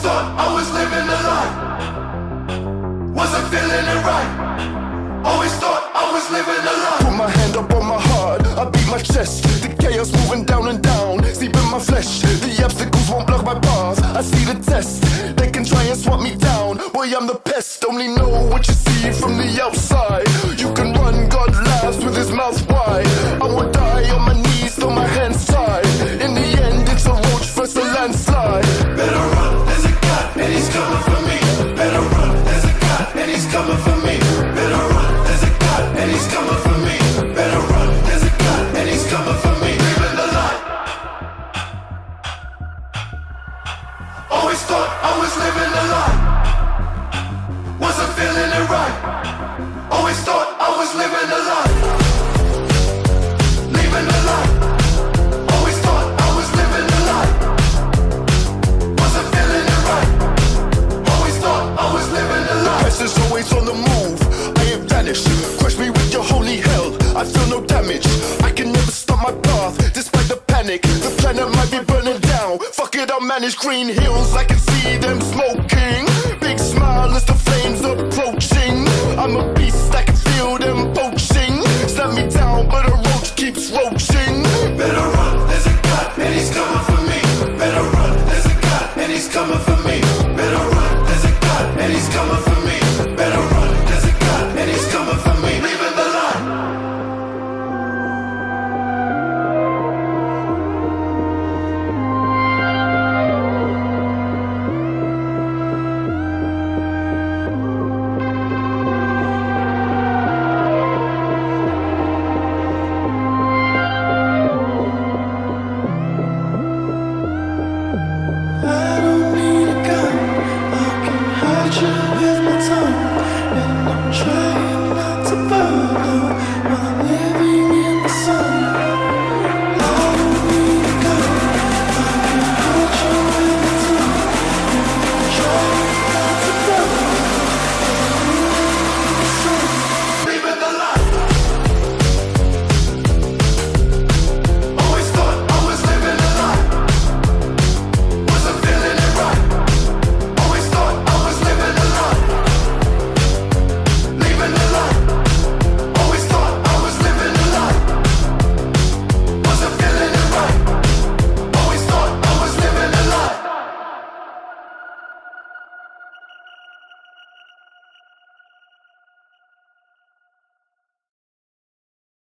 thought I was living a lie. Wasn't feeling it right. Always thought I was living a lie. Put my hand up on my heart, I beat my chest. The chaos moving down and down, deep in my flesh. The obstacles won't block my path, I see the test. They can try and swat me down, boy I'm the pest. Only know what you see from the outside. You can run, God laughs with his mouth wide. I will die on my knees, throw my hands tied. In the end it's a roach versus a landslide. Better run, there's a God and he's coming for me. Better run, there's a God and he's coming for me. Better run, there's a God and he's coming for me. Better run, there's a God and he's coming for me. Living the life. Always thought I was living a lie. Wasn't feeling it right. Always thought I was living a lie. Living a lie. Always thought I was living a lie. Wasn't feeling it right. Always thought I was living a lie. Pest is always on the move, I am vanished. Crush me with your holy hell, I feel no damage. I can never stop my path, despite the panic. The planet might be burning down, fuck it, I'll manage. Green hills, I can see them smoking. Big smile as the flames approaching. I'm a beast, I can feel them poaching. Snap me down, but a roach keeps roaching. Better run, there's a God and he's coming for me. Better run, there's a God and he's coming for me.